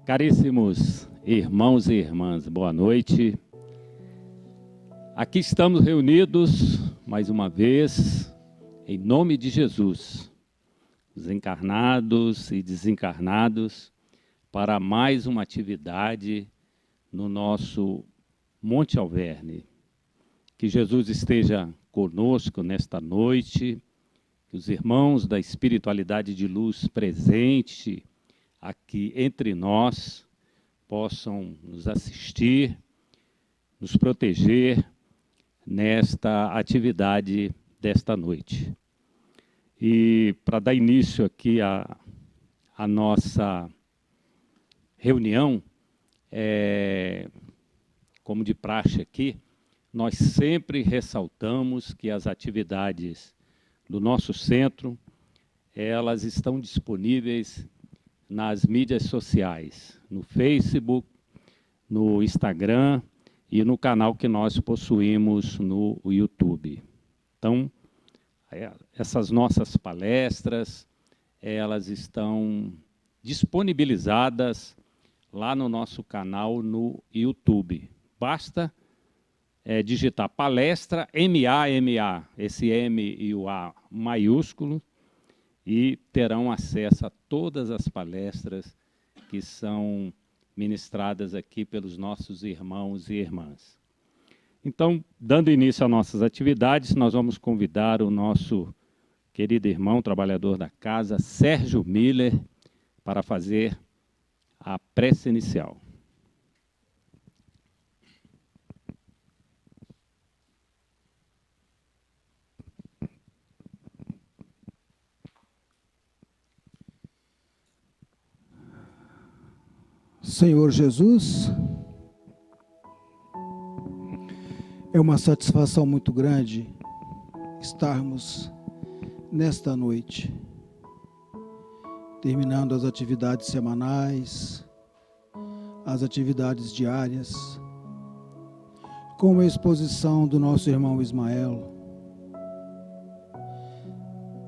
Caríssimos irmãos e irmãs, boa noite. Aqui estamos reunidos, mais uma vez, em nome de Jesus, os encarnados e desencarnados, para mais uma atividade no nosso Monte Alverne. Que Jesus esteja conosco nesta noite, que os irmãos da espiritualidade de luz presente aqui entre nós possam nos assistir, nos proteger nesta atividade desta noite. E para dar início aqui à nossa reunião, como de praxe aqui, nós sempre ressaltamos que as atividades do nosso centro, elas estão disponíveis nas mídias sociais, no Facebook, no Instagram e no canal que nós possuímos no YouTube. Então, essas nossas palestras, elas estão disponibilizadas lá no nosso canal no YouTube. Basta digitar palestra, M-A-M-A, esse M e o A maiúsculo, e terão acesso a todas as palestras que são ministradas aqui pelos nossos irmãos e irmãs. Então, dando início às nossas atividades, nós vamos convidar o nosso querido irmão, trabalhador da casa, Sérgio Miller, para fazer a prece inicial. Senhor Jesus, é uma satisfação muito grande estarmos nesta noite, terminando as atividades semanais, as atividades diárias, com a exposição do nosso irmão Ismael,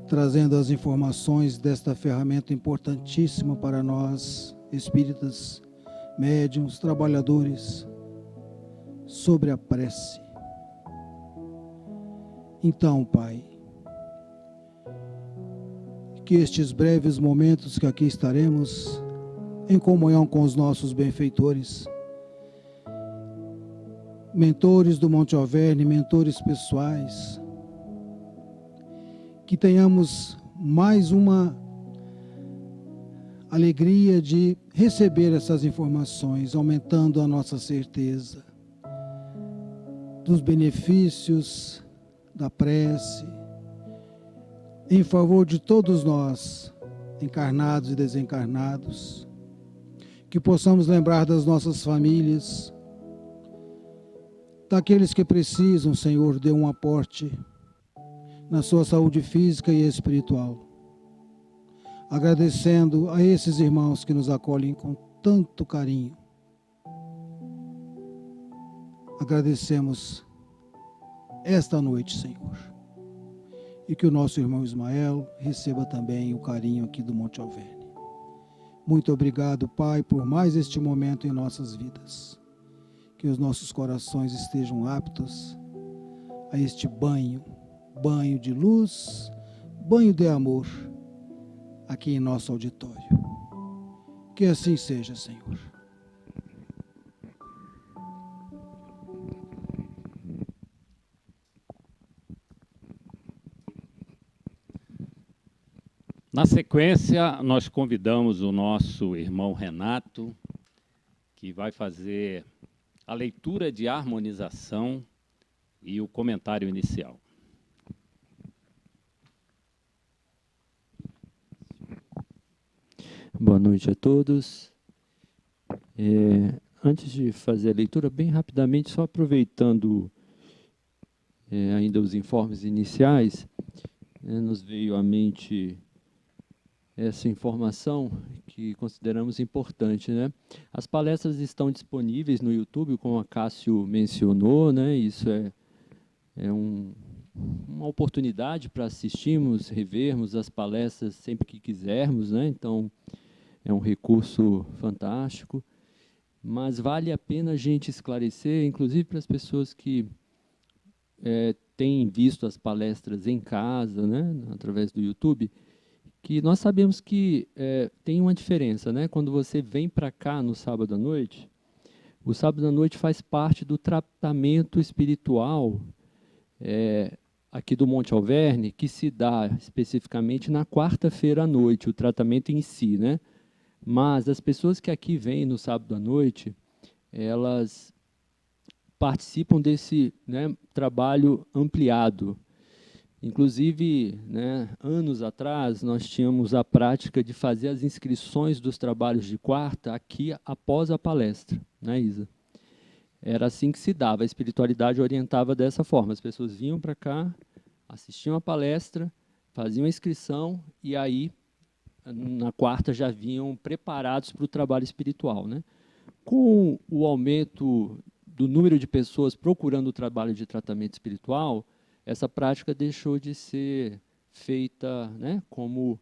trazendo as informações desta ferramenta importantíssima para nós, espíritas, médiuns, trabalhadores, sobre a prece. Então, Pai, que estes breves momentos que aqui estaremos, em comunhão com os nossos benfeitores, mentores do Monte Alverne, mentores pessoais, que tenhamos mais uma alegria de receber essas informações, aumentando a nossa certeza dos benefícios da prece, em favor de todos nós, encarnados e desencarnados, que possamos lembrar das nossas famílias, daqueles que precisam, Senhor, dê um aporte na sua saúde física e espiritual. Agradecendo a esses irmãos que nos acolhem com tanto carinho. Agradecemos esta noite, Senhor. E que o nosso irmão Ismael receba também o carinho aqui do Monte Alverne. Muito obrigado, Pai, por mais este momento em nossas vidas. Que os nossos corações estejam aptos a este banho de luz, banho de amor, aqui em nosso auditório. Que assim seja, Senhor. Na sequência, nós convidamos o nosso irmão Renato, que vai fazer a leitura de harmonização e o comentário inicial. Boa noite a todos. Antes de fazer a leitura, bem rapidamente, só aproveitando ainda os informes iniciais, nos veio à mente essa informação que consideramos importante, né? As palestras estão disponíveis no YouTube, como a Cássio mencionou, né? Isso é uma oportunidade para assistirmos, revermos as palestras sempre que quisermos, né? Então, é um recurso fantástico, mas vale a pena a gente esclarecer, inclusive para as pessoas que têm visto as palestras em casa, né, através do YouTube, que nós sabemos que tem uma diferença, né? Quando você vem para cá no sábado à noite, o sábado à noite faz parte do tratamento espiritual aqui do Monte Alverne, que se dá especificamente na quarta-feira à noite, o tratamento em si, né? Mas as pessoas que aqui vêm no sábado à noite, elas participam desse, né, trabalho ampliado. Inclusive, né, anos atrás, nós tínhamos a prática de fazer as inscrições dos trabalhos de quarta aqui após a palestra, né, Isa? Era assim que se dava, a espiritualidade orientava dessa forma. As pessoas vinham para cá, assistiam a palestra, faziam a inscrição e aí, na quarta, já vinham preparados para o trabalho espiritual, né? Com o aumento do número de pessoas procurando o trabalho de tratamento espiritual, essa prática deixou de ser feita, né, como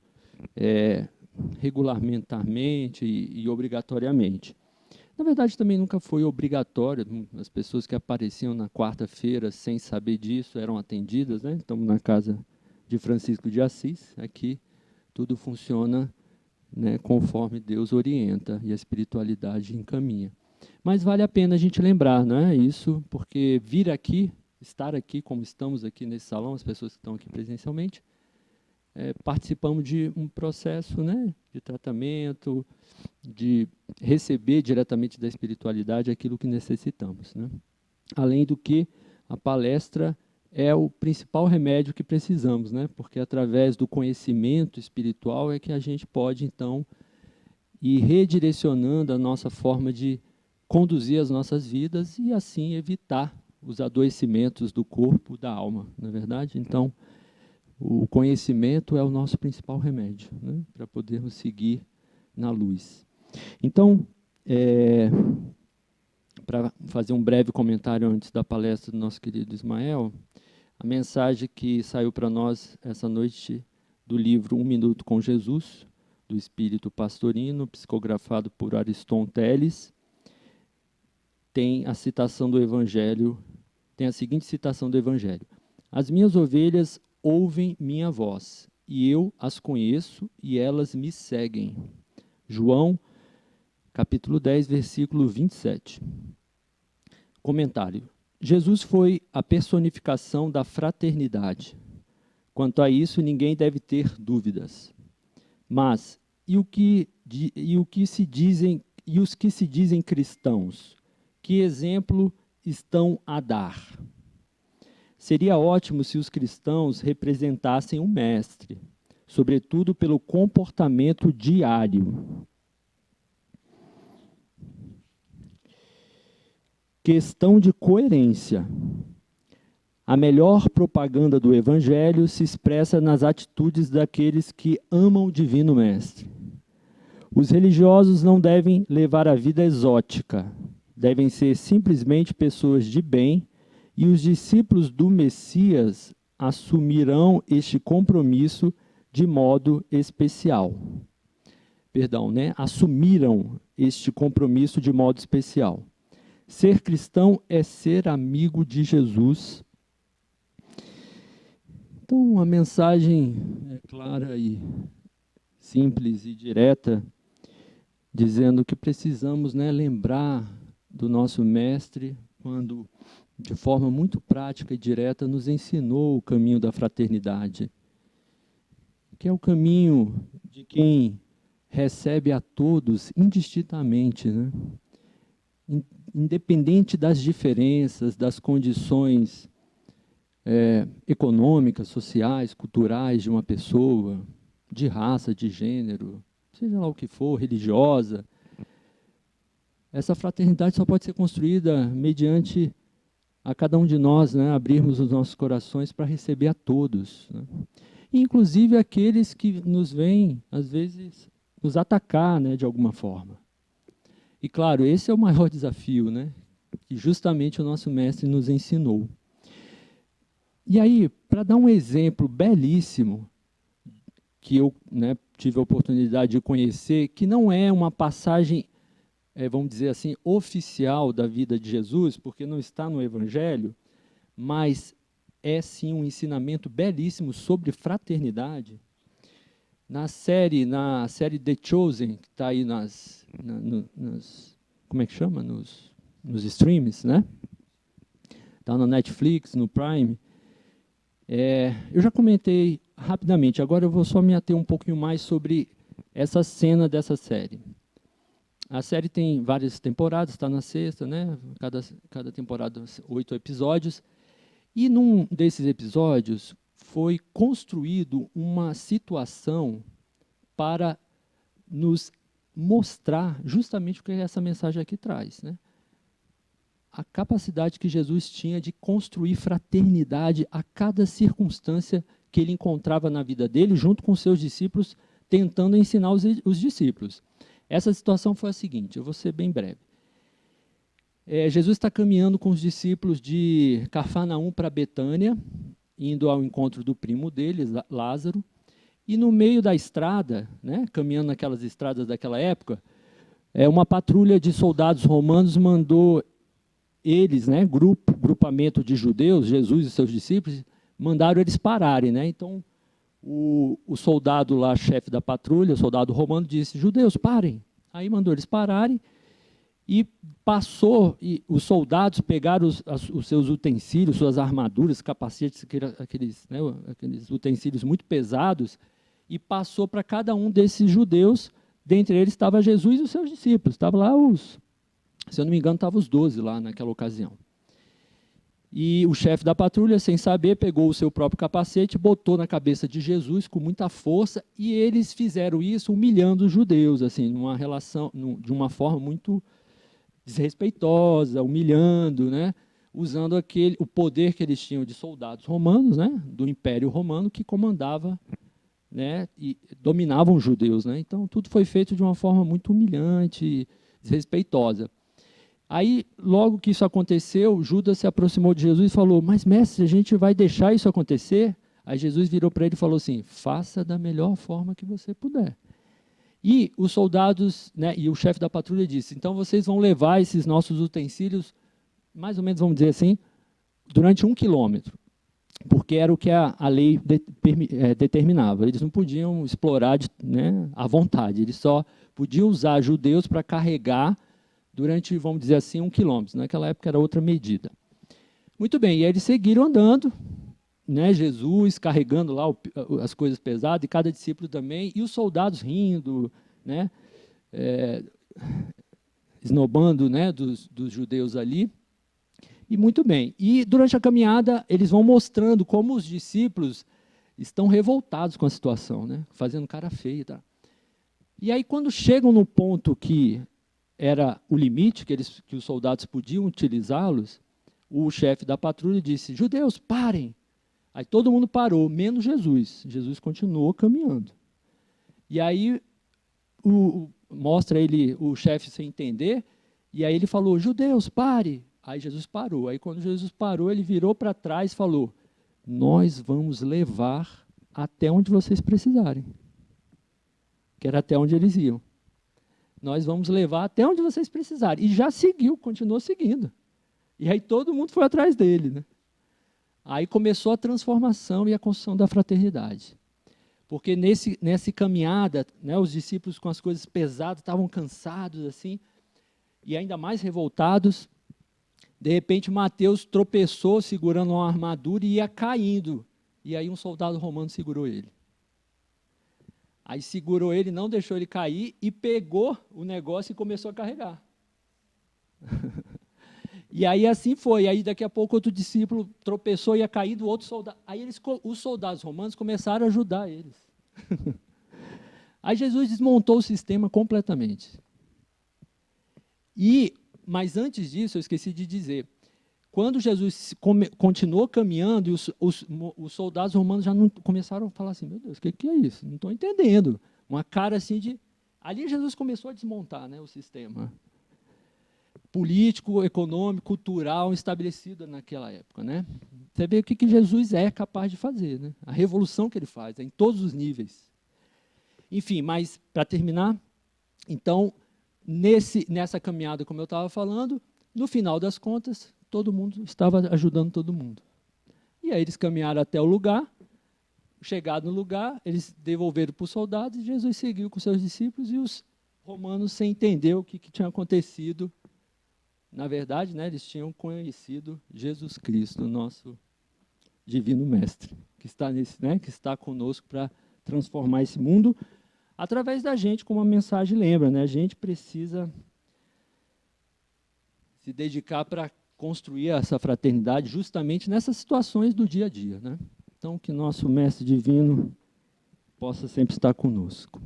regulamentarmente e obrigatoriamente. Na verdade, também nunca foi obrigatório. As pessoas que apareciam na quarta-feira sem saber disso eram atendidas, né? Estamos na casa de Francisco de Assis. Aqui tudo funciona, né, conforme Deus orienta e a espiritualidade encaminha. Mas vale a pena a gente lembrar, né, isso, porque vir aqui, estar aqui como estamos aqui nesse salão, as pessoas que estão aqui presencialmente, participamos de um processo, né, de tratamento, de receber diretamente da espiritualidade aquilo que necessitamos, né? Além do que a palestra é o principal remédio que precisamos, né? Porque através do conhecimento espiritual é que a gente pode, então, ir redirecionando a nossa forma de conduzir as nossas vidas e, assim, evitar os adoecimentos do corpo, da alma, não é verdade? Então, o conhecimento é o nosso principal remédio, né? Para podermos seguir na luz. Então, para fazer um breve comentário antes da palestra do nosso querido Ismael, a mensagem que saiu para nós essa noite do livro Um Minuto com Jesus, do Espírito Pastorino, psicografado por Ariston Teles, tem a citação do Evangelho, tem a seguinte citação do Evangelho: as minhas ovelhas ouvem minha voz, e eu as conheço, e elas me seguem. João, capítulo 10, versículo 27. Comentário. Jesus foi a personificação da fraternidade. Quanto a isso, ninguém deve ter dúvidas. Mas, os que se dizem cristãos? Que exemplo estão a dar? Seria ótimo se os cristãos representassem um mestre, sobretudo pelo comportamento diário. Questão de coerência. A melhor propaganda do Evangelho se expressa nas atitudes daqueles que amam o Divino Mestre. Os religiosos não devem levar a vida exótica, devem ser simplesmente pessoas de bem, e os discípulos do Messias assumirão este compromisso de modo especial. Perdão, né? Assumiram este compromisso de modo especial. Ser cristão é ser amigo de Jesus. Então, a mensagem é clara e simples e direta, dizendo que precisamos, né, lembrar do nosso Mestre, quando, de forma muito prática e direta, nos ensinou o caminho da fraternidade, que é o caminho de quem recebe a todos indistintamente, né? Independente das diferenças, das condições econômicas, sociais, culturais de uma pessoa, de raça, de gênero, seja lá o que for, religiosa. Essa fraternidade só pode ser construída mediante a cada um de nós, né, abrirmos os nossos corações para receber a todos, né? Inclusive aqueles que nos vêm, às vezes, nos atacar, né, de alguma forma. E, claro, esse é o maior desafio, né, que justamente o nosso mestre nos ensinou. E aí, para dar um exemplo belíssimo que eu, né, tive a oportunidade de conhecer, que não é uma passagem, vamos dizer assim, oficial da vida de Jesus, porque não está no Evangelho, mas é sim um ensinamento belíssimo sobre fraternidade. Na série The Chosen, que está aí como é que chama? Nos streams, né? Está na Netflix, no Prime. Eu já comentei rapidamente, agora eu vou só me ater um pouquinho mais sobre essa cena dessa série. A série tem várias temporadas, está na sexta, né? Cada temporada 8 episódios. E num desses episódios foi construído uma situação para nos mostrar justamente o que essa mensagem aqui traz, né? A capacidade que Jesus tinha de construir fraternidade a cada circunstância que ele encontrava na vida dele, junto com seus discípulos, tentando ensinar os discípulos. Essa situação foi a seguinte, eu vou ser bem breve. Jesus está caminhando com os discípulos de Cafarnaum para Betânia, indo ao encontro do primo deles, Lázaro, e no meio da estrada, né, caminhando naquelas estradas daquela época, uma patrulha de soldados romanos mandou eles, né, grupamento de judeus, Jesus e seus discípulos, mandaram eles pararem, né? Então, o soldado lá, chefe da patrulha, o soldado romano, disse: judeus, parem. Aí mandou eles pararem e e os soldados pegaram os seus utensílios, suas armaduras, capacetes, aqueles utensílios muito pesados, e passou para cada um desses judeus. Dentre eles estava Jesus e os seus discípulos. Estavam lá se eu não me engano, estavam os 12 lá naquela ocasião. E o chefe da patrulha, sem saber, pegou o seu próprio capacete, botou na cabeça de Jesus com muita força, e eles fizeram isso humilhando os judeus, assim, de uma forma muito desrespeitosa, humilhando, né? Usando o poder que eles tinham de soldados romanos, né? Do Império Romano, que comandava, né? E dominavam os judeus, né? Então, tudo foi feito de uma forma muito humilhante e desrespeitosa. Aí, logo que isso aconteceu, Judas se aproximou de Jesus e falou: mas, mestre, a gente vai deixar isso acontecer? Aí Jesus virou para ele e falou assim: faça da melhor forma que você puder. E os soldados, né, e o chefe da patrulha disse: então vocês vão levar esses nossos utensílios, mais ou menos, vamos dizer assim, durante 1 quilômetro, porque era o que a lei determinava. Eles não podiam explorar, né, à vontade, eles só podiam usar judeus para carregar durante, vamos dizer assim, 1 quilômetro. Naquela época era outra medida. Muito bem, e aí eles seguiram andando, né, Jesus carregando lá as coisas pesadas, e cada discípulo também, e os soldados rindo, né, esnobando, né, dos judeus ali. E muito bem. E durante a caminhada, eles vão mostrando como os discípulos estão revoltados com a situação, né, fazendo cara feia. Tá? E aí, quando chegam no ponto que era o limite, que os soldados podiam utilizá-los, o chefe da patrulha disse: judeus, parem. Aí todo mundo parou, menos Jesus. Jesus continuou caminhando. E aí mostra ele, o chefe sem entender, e aí ele falou: judeus, pare. Aí Jesus parou. Aí quando Jesus parou, ele virou para trás e falou: nós vamos levar até onde vocês precisarem. Que era até onde eles iam. Nós vamos levar até onde vocês precisarem. E já seguiu, continuou seguindo. E aí todo mundo foi atrás dele, né? Aí começou a transformação e a construção da fraternidade. Porque nessa caminhada, né, os discípulos com as coisas pesadas, estavam cansados, assim, e ainda mais revoltados. De repente, Mateus tropeçou, segurando uma armadura, e ia caindo. E aí um soldado romano segurou ele. Aí segurou ele, não deixou ele cair, e pegou o negócio e começou a carregar. E aí assim foi. Aí daqui a pouco outro discípulo tropeçou e ia cair do outro soldado. Aí os soldados romanos começaram a ajudar eles. Aí Jesus desmontou o sistema completamente. Mas antes disso, eu esqueci de dizer, quando Jesus continuou caminhando, e os soldados romanos já não começaram a falar assim: meu Deus, o que é isso? Não estou entendendo. Uma cara assim de... Ali Jesus começou a desmontar, né, o sistema político, econômico, cultural estabelecido naquela época, né? Você vê o que Jesus é capaz de fazer, né? A revolução que ele faz, em todos os níveis. Enfim, mas para terminar, então, nessa caminhada, como eu estava falando, no final das contas, todo mundo estava ajudando todo mundo. E aí eles caminharam até o lugar, chegado no lugar, eles devolveram para os soldados, e Jesus seguiu com seus discípulos, e os romanos, sem entender o que tinha acontecido, na verdade, né, eles tinham conhecido Jesus Cristo, nosso divino mestre, que está conosco para transformar esse mundo através da gente, como a mensagem lembra, né? A gente precisa se dedicar para construir essa fraternidade justamente nessas situações do dia a dia, né? Então, que nosso mestre divino possa sempre estar conosco.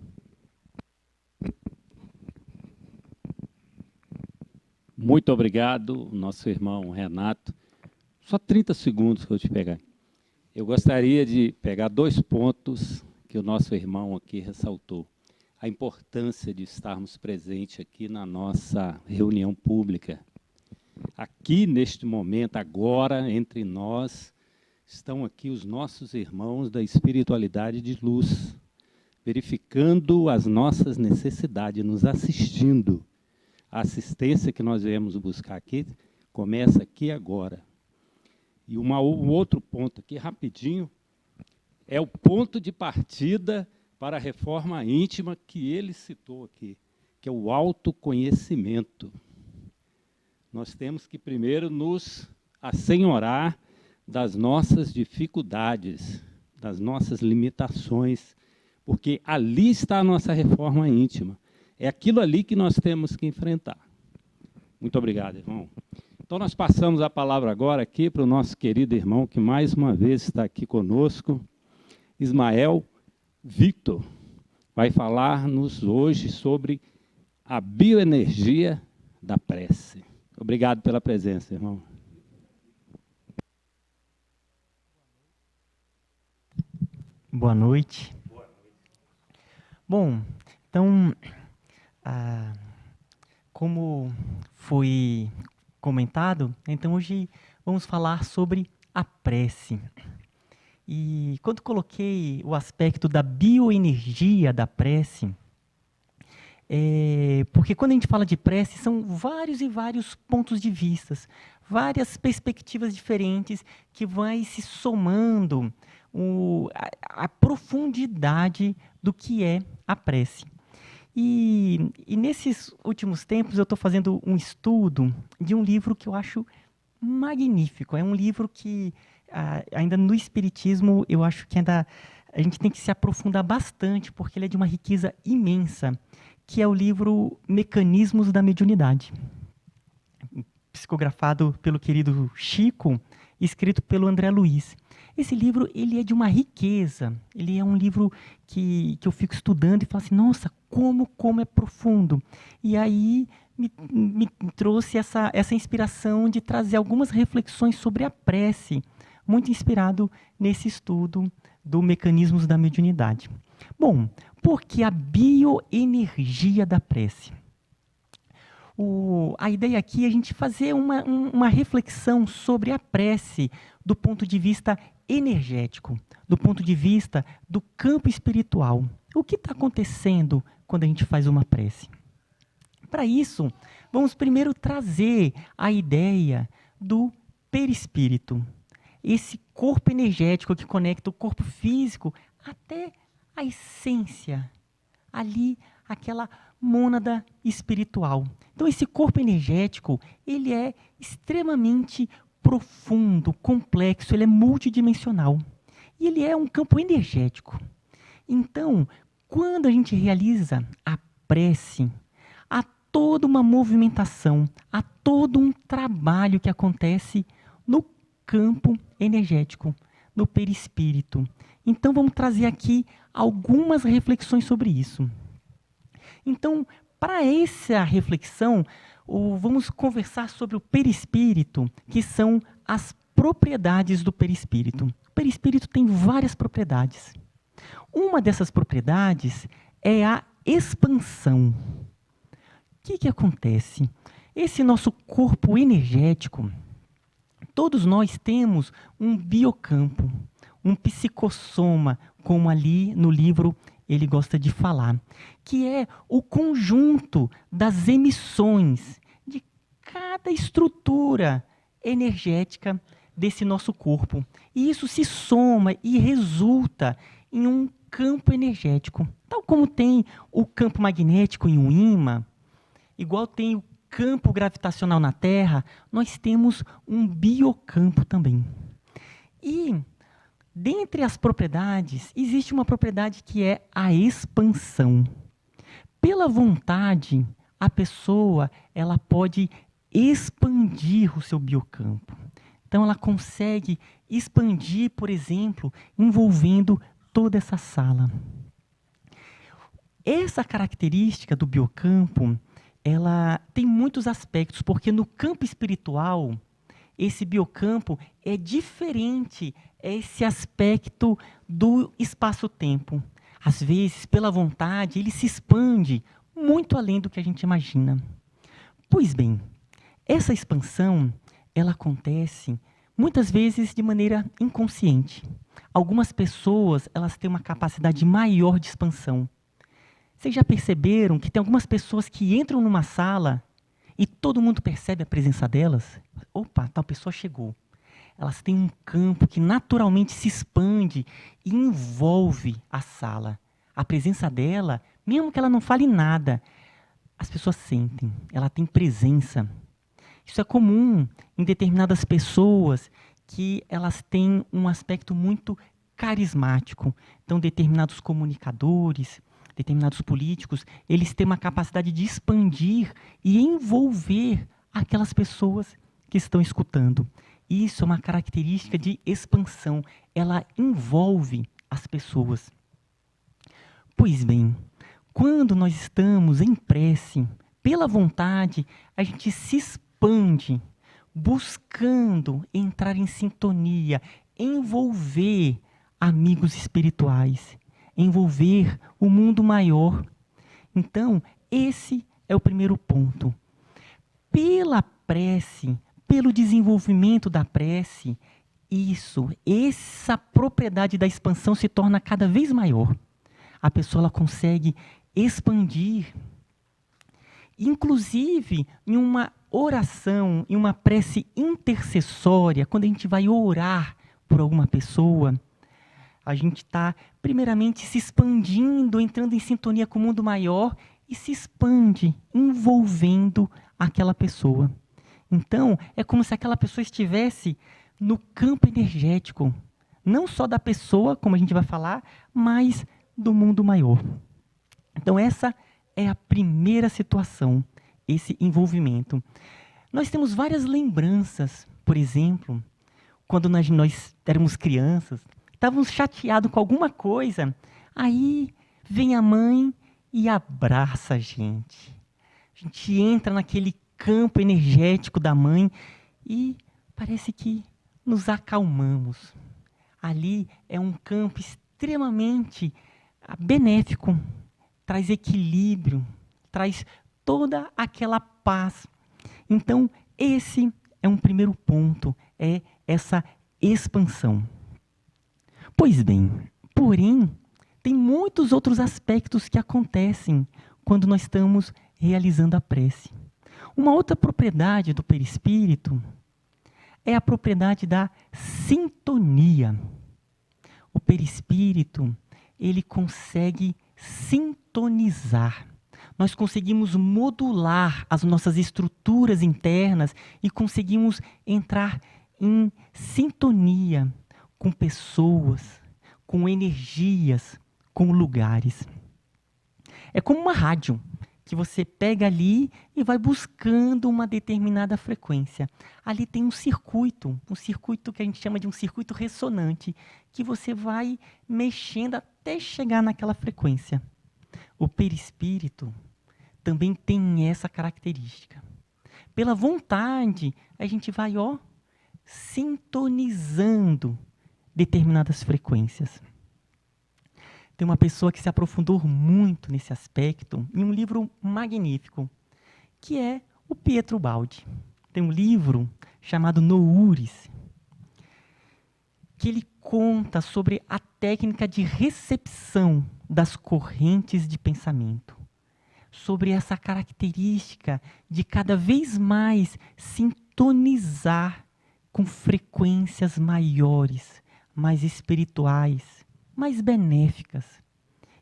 Muito obrigado, nosso irmão Renato. Só 30 segundos que eu te pegar. Eu gostaria de pegar 2 pontos que o nosso irmão aqui ressaltou. A importância de estarmos presentes aqui na nossa reunião pública. Aqui, neste momento, agora, entre nós, estão aqui os nossos irmãos da espiritualidade de luz, verificando as nossas necessidades, nos assistindo. A assistência que nós viemos buscar aqui começa aqui agora. E um outro ponto aqui, rapidinho, é o ponto de partida para a reforma íntima que ele citou aqui, que é o autoconhecimento. Nós temos que primeiro nos assenhorar das nossas dificuldades, das nossas limitações, porque ali está a nossa reforma íntima. É aquilo ali que nós temos que enfrentar. Muito obrigado, irmão. Então, nós passamos a palavra agora aqui para o nosso querido irmão, que mais uma vez está aqui conosco, Ismael Victor. Vai falar-nos hoje sobre a bioenergia da prece. Obrigado pela presença, irmão. Boa noite. Bom, então, como foi comentado, então hoje vamos falar sobre a prece. E quando coloquei o aspecto da bioenergia da prece, porque quando a gente fala de prece, são vários e vários pontos de vista, várias perspectivas diferentes que vai se somando a profundidade do que é a prece. E nesses últimos tempos eu estou fazendo um estudo de um livro que eu acho magnífico. É um livro que, ainda no Espiritismo, eu acho que ainda a gente tem que se aprofundar bastante, porque ele é de uma riqueza imensa, que é o livro Mecanismos da Mediunidade, psicografado pelo querido Chico, escrito pelo André Luiz. Esse livro, ele é de uma riqueza, ele é um livro que eu fico estudando e falo assim, nossa, como é profundo. E aí me trouxe essa inspiração de trazer algumas reflexões sobre a prece, muito inspirado nesse estudo do Mecanismos da Mediunidade. Bom, por que a bioenergia da prece? A ideia aqui é a gente fazer uma reflexão sobre a prece do ponto de vista energético, do ponto de vista do campo espiritual. O que está acontecendo quando a gente faz uma prece? Para isso, vamos primeiro trazer a ideia do perispírito, esse corpo energético que conecta o corpo físico até a essência, ali aquela mônada espiritual. Então, esse corpo energético, ele é extremamente profundo, complexo, ele é multidimensional. E ele é um campo energético. Então, quando a gente realiza a prece, há toda uma movimentação, há todo um trabalho que acontece no campo energético, no perispírito. Então, vamos trazer aqui algumas reflexões sobre isso. Então, para essa reflexão, vamos conversar sobre o perispírito, que são as propriedades do perispírito. O perispírito tem várias propriedades. Uma dessas propriedades é a expansão. O que acontece? Esse nosso corpo energético, todos nós temos um biocampo, um psicossoma, como ali no livro ele gosta de falar, que é o conjunto das emissões de cada estrutura energética desse nosso corpo. E isso se soma e resulta em um campo energético. Tal como tem o campo magnético em um ímã, igual tem o campo gravitacional na Terra, nós temos um biocampo também. E, dentre as propriedades, existe uma propriedade que é a expansão. Pela vontade, a pessoa ela pode expandir o seu biocampo. Então, ela consegue expandir, por exemplo, envolvendo toda essa sala. Essa característica do biocampo, ela tem muitos aspectos, porque no campo espiritual, esse biocampo é diferente, é esse aspecto do espaço-tempo. Às vezes, pela vontade, ele se expande muito além do que a gente imagina. Pois bem, essa expansão, ela acontece muitas vezes de maneira inconsciente. Algumas pessoas, elas têm uma capacidade maior de expansão. Vocês já perceberam que tem algumas pessoas que entram numa sala e todo mundo percebe a presença delas? Opa, tal pessoa chegou. Elas têm um campo que naturalmente se expande e envolve a sala. A presença dela, mesmo que ela não fale nada, as pessoas sentem, ela tem presença. Isso é comum em determinadas pessoas que elas têm um aspecto muito carismático. Então, determinados comunicadores, determinados políticos, eles têm uma capacidade de expandir e envolver aquelas pessoas que estão escutando. Isso é uma característica de expansão. Ela envolve as pessoas. Pois bem, quando nós estamos em prece, pela vontade, a gente se expande, buscando entrar em sintonia, envolver amigos espirituais, envolver o mundo maior. Então, esse é o primeiro ponto. Pela prece, pelo desenvolvimento da prece, essa propriedade da expansão se torna cada vez maior. A pessoa ela consegue expandir. Inclusive, em uma oração, em uma prece intercessória, quando a gente vai orar por alguma pessoa, a gente está, primeiramente, se expandindo, entrando em sintonia com o mundo maior e se expande, envolvendo aquela pessoa. Então, é como se aquela pessoa estivesse no campo energético, não só da pessoa, como a gente vai falar, mas do mundo maior. Então, essa é a primeira situação, esse envolvimento. Nós temos várias lembranças, por exemplo, quando nós éramos crianças, estávamos chateados com alguma coisa, aí vem a mãe e abraça a gente. A gente entra naquele campo energético da mãe e parece que nos acalmamos. Ali é um campo extremamente benéfico, traz equilíbrio, traz toda aquela paz. Então, esse é um primeiro ponto, é essa expansão. Pois bem, porém, tem muitos outros aspectos que acontecem quando nós estamos realizando a prece. Uma outra propriedade do perispírito é a propriedade da sintonia. O perispírito, ele consegue sintonizar. Nós conseguimos modular as nossas estruturas internas e conseguimos entrar em sintonia com pessoas, com energias, com lugares. É como uma rádio, que você pega ali e vai buscando uma determinada frequência. Ali tem um circuito que a gente chama de um circuito ressonante, que você vai mexendo até chegar naquela frequência. O perispírito também tem essa característica. Pela vontade, a gente vai, sintonizando determinadas frequências. Tem uma pessoa que se aprofundou muito nesse aspecto em um livro magnífico, que é o Pietro Baldi. Tem um livro chamado Noures, que ele conta sobre a técnica de recepção das correntes de pensamento, sobre essa característica de cada vez mais sintonizar com frequências maiores, mais espirituais, mais benéficas.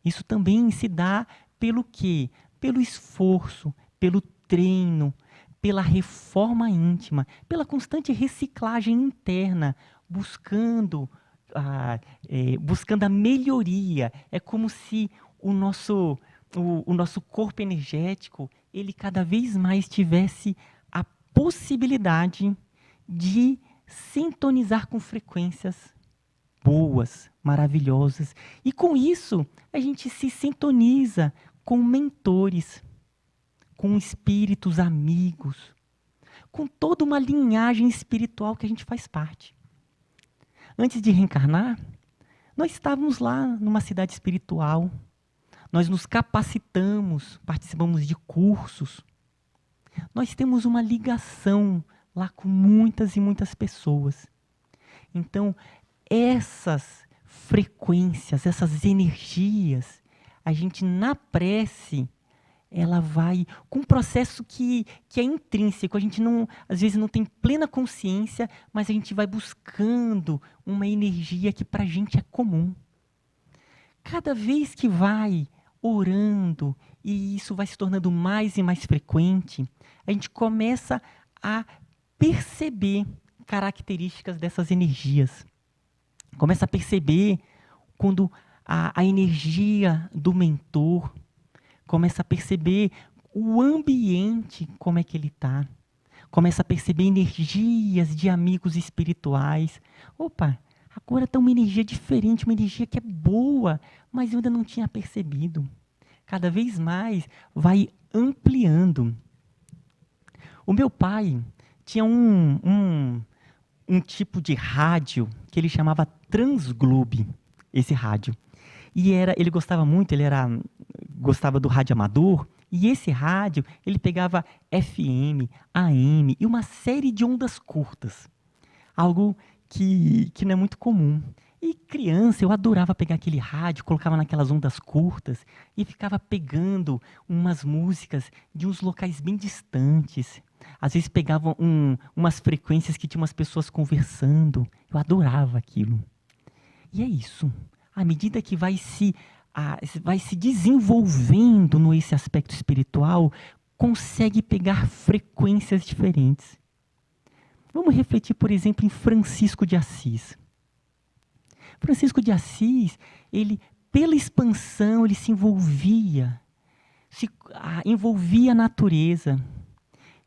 Isso também se dá pelo quê? Pelo esforço, pelo treino, pela reforma íntima, pela constante reciclagem interna, buscando a melhoria. É como se o nosso corpo energético, ele cada vez mais tivesse a possibilidade de sintonizar com frequências boas, maravilhosas. E com isso, a gente se sintoniza com mentores, com espíritos amigos, com toda uma linhagem espiritual que a gente faz parte. Antes de reencarnar, nós estávamos lá numa cidade espiritual, nós nos capacitamos, participamos de cursos, nós temos uma ligação lá com muitas e muitas pessoas. Então, essas frequências, essas energias, a gente na prece, ela vai com um processo que é intrínseco. A gente não, às vezes não tem plena consciência, mas a gente vai buscando uma energia que para a gente é comum. Cada vez que vai orando, e isso vai se tornando mais e mais frequente, a gente começa a perceber características dessas energias. Começa a perceber quando a energia do mentor, começa a perceber o ambiente, como é que ele está. Começa a perceber energias de amigos espirituais. Opa, agora está uma energia diferente, uma energia que é boa, mas eu ainda não tinha percebido. Cada vez mais vai ampliando. O meu pai tinha um tipo de rádio que ele chamava Transglobe, esse rádio. E ele gostava muito, gostava do rádio amador, e esse rádio, ele pegava FM, AM e uma série de ondas curtas. Algo que não é muito comum. E criança, eu adorava pegar aquele rádio, colocava naquelas ondas curtas e ficava pegando umas músicas de uns locais bem distantes. Às vezes pegava umas frequências que tinha umas pessoas conversando. Eu adorava aquilo. E é isso. À medida que vai se desenvolvendo nesse aspecto espiritual, consegue pegar frequências diferentes. Vamos refletir, por exemplo, em Francisco de Assis. Francisco de Assis, ele, pela expansão, ele se envolvia a natureza.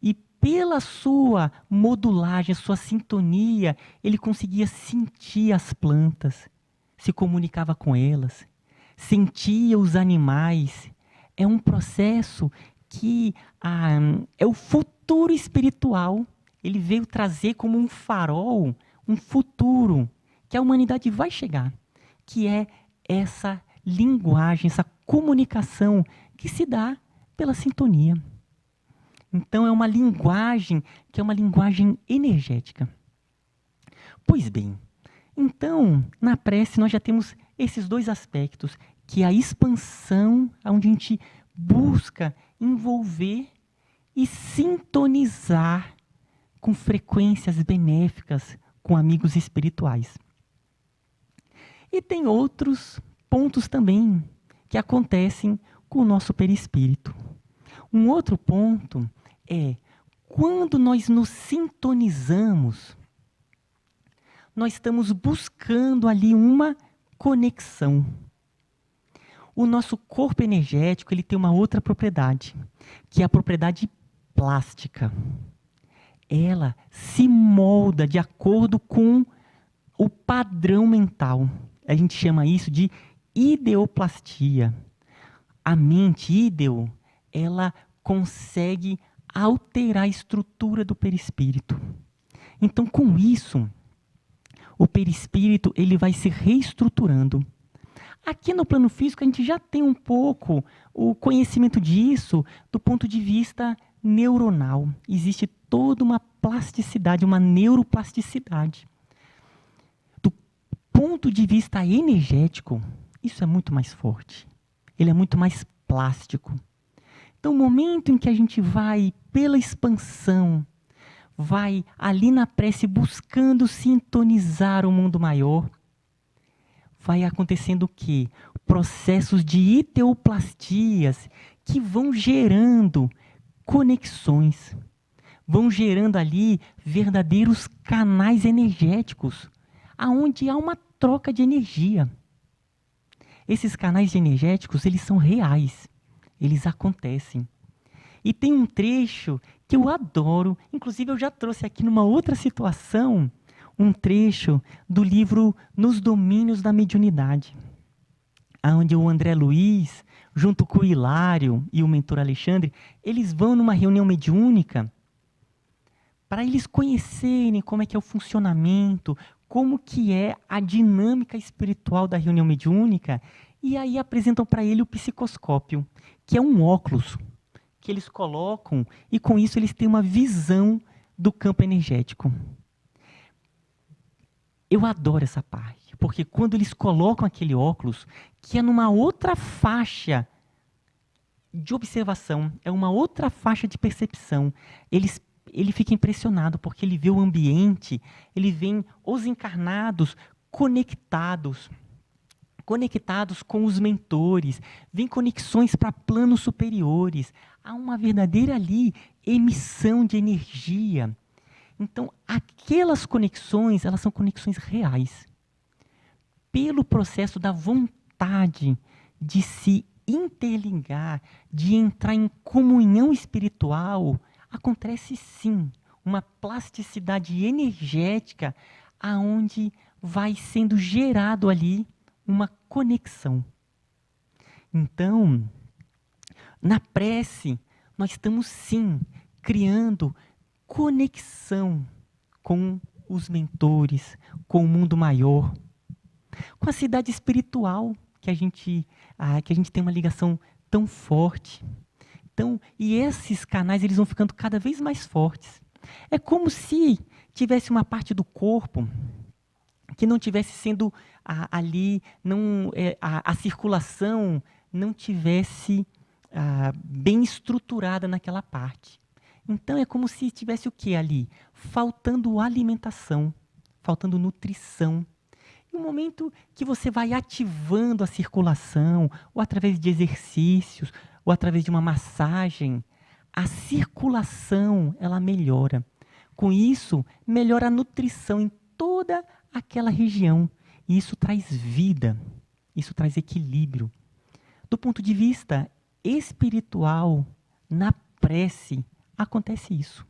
E pela sua modulagem, sua sintonia, ele conseguia sentir as plantas, se comunicava com elas, sentia os animais. É um processo que é o futuro espiritual. Ele veio trazer como um farol, um futuro que a humanidade vai chegar, que é essa linguagem, essa comunicação que se dá pela sintonia. Então é uma linguagem que é uma linguagem energética. Pois bem, então na prece nós já temos esses dois aspectos, que é a expansão, onde a gente busca envolver e sintonizar com frequências benéficas com amigos espirituais. E tem outros pontos também que acontecem com o nosso perispírito. Um outro ponto é quando nós nos sintonizamos, nós estamos buscando ali uma conexão. O nosso corpo energético, ele tem uma outra propriedade, que é a propriedade plástica. Ela se molda de acordo com o padrão mental. A gente chama isso de ideoplastia. A mente ídeo, ela consegue alterar a estrutura do perispírito. Então, com isso, o perispírito ele vai se reestruturando. Aqui no plano físico, a gente já tem um pouco o conhecimento disso do ponto de vista neuronal. Existe toda uma plasticidade, uma neuroplasticidade. Do ponto de vista energético, isso é muito mais forte. Ele é muito mais plástico. Então, o momento em que a gente vai, pela expansão, vai ali na prece buscando sintonizar o mundo maior, vai acontecendo o quê? Processos de iteoplastias que vão gerando conexões, vão gerando ali verdadeiros canais energéticos, aonde há uma troca de energia. Esses canais energéticos, eles são reais, eles acontecem. E tem um trecho que eu adoro, inclusive eu já trouxe aqui numa outra situação, um trecho do livro Nos Domínios da Mediunidade, onde o André Luiz, junto com o Hilário e o mentor Alexandre, eles vão numa reunião mediúnica para eles conhecerem como é que é o funcionamento, como que é a dinâmica espiritual da reunião mediúnica, e aí apresentam para ele o psicoscópio, que é um óculos que eles colocam, e com isso eles têm uma visão do campo energético. Eu adoro essa parte, porque quando eles colocam aquele óculos, que é numa outra faixa de observação, é uma outra faixa de percepção, ele fica impressionado, porque ele vê o ambiente, ele vê os encarnados conectados com os mentores, vem conexões para planos superiores, há uma verdadeira ali emissão de energia. Então, aquelas conexões, elas são conexões reais. Pelo processo da vontade de se interligar, de entrar em comunhão espiritual, acontece sim uma plasticidade energética aonde vai sendo gerado ali uma conexão. Então, na prece, nós estamos sim criando conexão com os mentores, com o mundo maior, com a cidade espiritual, que a gente tem uma ligação tão forte. Então, e esses canais eles vão ficando cada vez mais fortes. É como se tivesse uma parte do corpo que não tivesse sendo ali, a circulação não tivesse bem estruturada naquela parte. Então é como se tivesse o que ali? Faltando alimentação, faltando nutrição. E o momento que você vai ativando a circulação, ou através de exercícios, ou através de uma massagem, a circulação ela melhora. Com isso, melhora a nutrição em toda aquela região. E isso traz vida, isso traz equilíbrio. Do ponto de vista espiritual, na prece, acontece isso.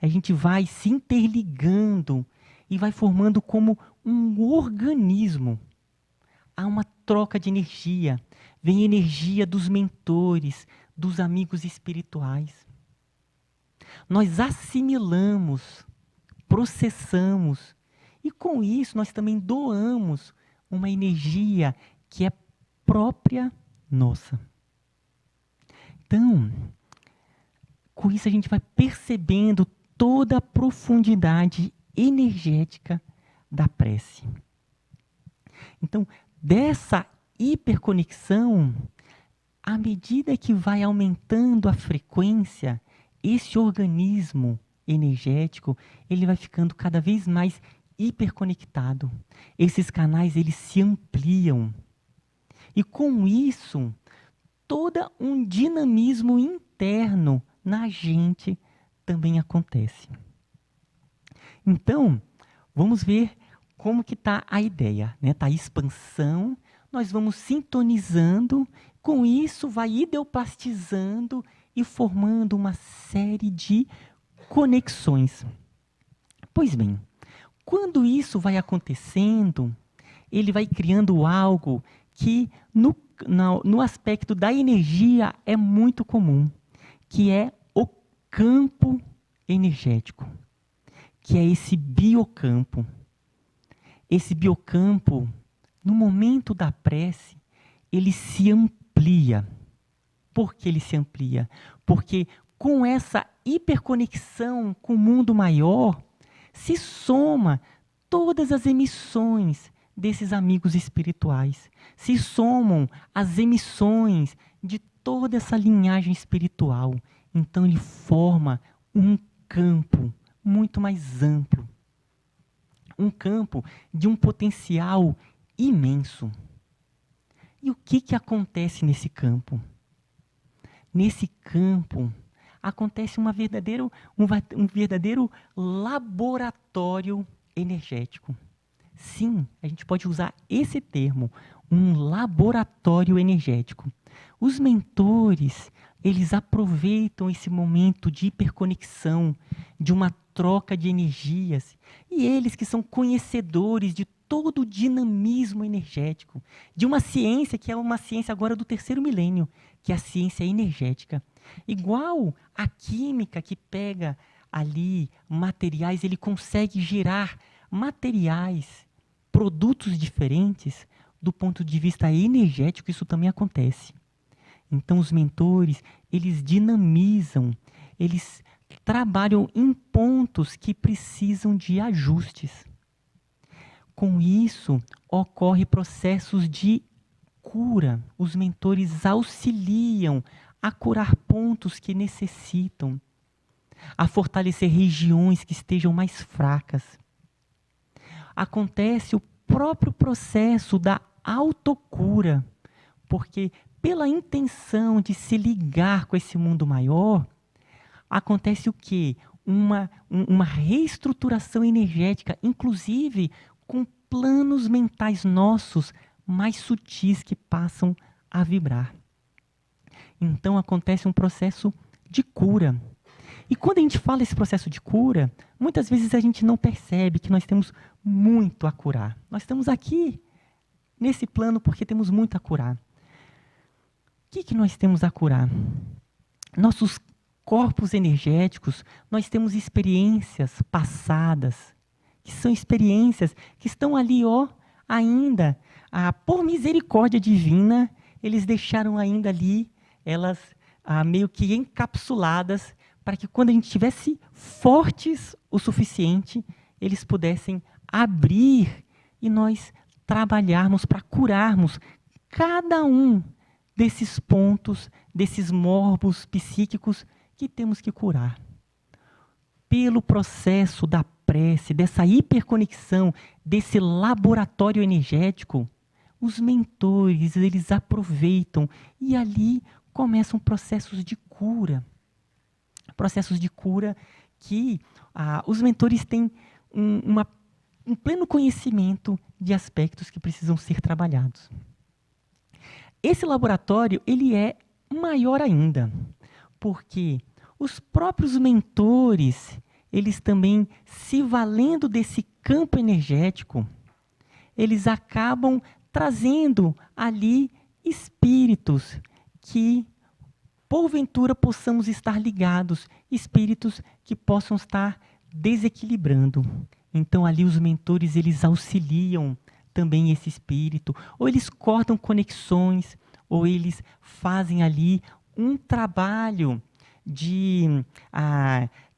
A gente vai se interligando e vai formando como um organismo. Há uma troca de energia. Vem energia dos mentores, dos amigos espirituais. Nós assimilamos, processamos, e com isso nós também doamos uma energia que é própria nossa. Então, com isso a gente vai percebendo toda a profundidade energética da prece. Então, dessa hiperconexão, à medida que vai aumentando a frequência, esse organismo energético, ele vai ficando cada vez mais hiperconectado. Esses canais, eles se ampliam. E com isso, todo um dinamismo interno na gente também acontece. Então, vamos ver como que está a ideia, né? Está a expansão, nós vamos sintonizando, com isso vai ideoplastizando e formando uma série de conexões. Pois bem, quando isso vai acontecendo, ele vai criando algo que no aspecto da energia é muito comum, que é o campo energético, que é esse biocampo. Esse biocampo, no momento da prece, ele se amplia. Por que ele se amplia? Porque com essa hiperconexão com o mundo maior, se soma todas as emissões desses amigos espirituais, se somam as emissões de toda essa linhagem espiritual. Então ele forma um campo muito mais amplo, um campo de um potencial imenso. E o que acontece nesse campo? Nesse campo acontece um verdadeiro laboratório energético. Sim, a gente pode usar esse termo, um laboratório energético. Os mentores, eles aproveitam esse momento de hiperconexão, de uma troca de energias, e eles que são conhecedores de todo o dinamismo energético, de uma ciência que é uma ciência agora do 3º milênio, que é a ciência energética. Igual a química que pega ali materiais, ele consegue gerar materiais, produtos diferentes, do ponto de vista energético, isso também acontece. Então, os mentores, eles dinamizam, eles trabalham em pontos que precisam de ajustes. Com isso, ocorrem processos de cura. Os mentores auxiliam a curar pontos que necessitam, a fortalecer regiões que estejam mais fracas. Acontece o próprio processo da autocura, porque pela intenção de se ligar com esse mundo maior, acontece o quê? Uma reestruturação energética, inclusive com planos mentais nossos mais sutis que passam a vibrar. Então acontece um processo de cura. E quando a gente fala esse processo de cura, muitas vezes a gente não percebe que nós temos muito a curar. Nós estamos aqui nesse plano porque temos muito a curar. O que nós temos a curar? Nossos corpos energéticos, nós temos experiências passadas, que são experiências que estão ali, ainda, por misericórdia divina, eles deixaram ainda ali, elas meio que encapsuladas, para que quando a gente estivesse fortes o suficiente, eles pudessem abrir e nós trabalharmos para curarmos cada um desses pontos, desses morbos psíquicos que temos que curar. Pelo processo da prece, dessa hiperconexão, desse laboratório energético, os mentores, eles aproveitam e ali começam processos de cura. Processos de cura que os mentores têm um pleno conhecimento de aspectos que precisam ser trabalhados. Esse laboratório, ele é maior ainda, porque os próprios mentores, eles também, se valendo desse campo energético, eles acabam trazendo ali espíritos que, porventura, possamos estar ligados, espíritos que possam estar desequilibrando. Então, ali os mentores, eles auxiliam também esse espírito, ou eles cortam conexões, ou eles fazem ali um trabalho de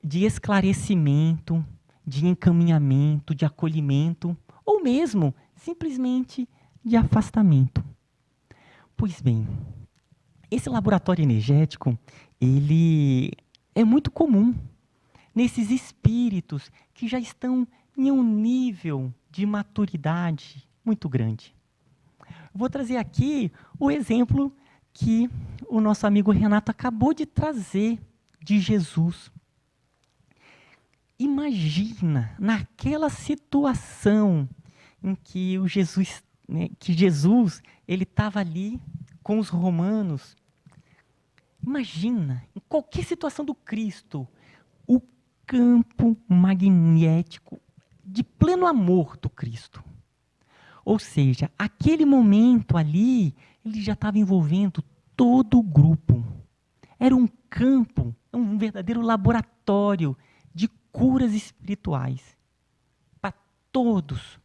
esclarecimento, de encaminhamento, de acolhimento, ou mesmo, simplesmente, de afastamento. Pois bem, esse laboratório energético, ele é muito comum nesses espíritos que já estão em um nível de maturidade muito grande. Vou trazer aqui o exemplo que o nosso amigo Renato acabou de trazer de Jesus. Imagina, naquela situação em que Jesus ele estava ali com os romanos. Imagina, em qualquer situação do Cristo, o campo magnético de pleno amor do Cristo. Ou seja, aquele momento ali, ele já estava envolvendo todo o grupo. Era um campo, um verdadeiro laboratório de curas espirituais para todos.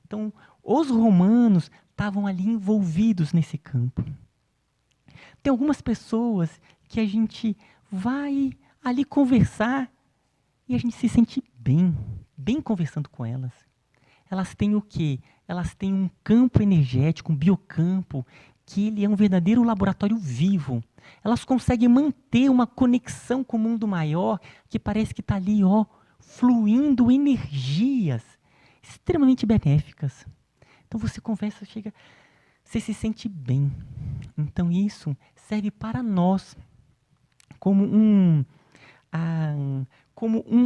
Então, os romanos estavam ali envolvidos nesse campo. Tem algumas pessoas que a gente vai ali conversar e a gente se sente bem conversando com elas. Elas têm o quê? elas têm um campo energético, um biocampo, que ele é um verdadeiro laboratório vivo. Elas conseguem manter uma conexão com o mundo maior, que parece que está ali, ó, fluindo energias extremamente benéficas. Então você conversa, você se sente bem. Então isso serve para nós como um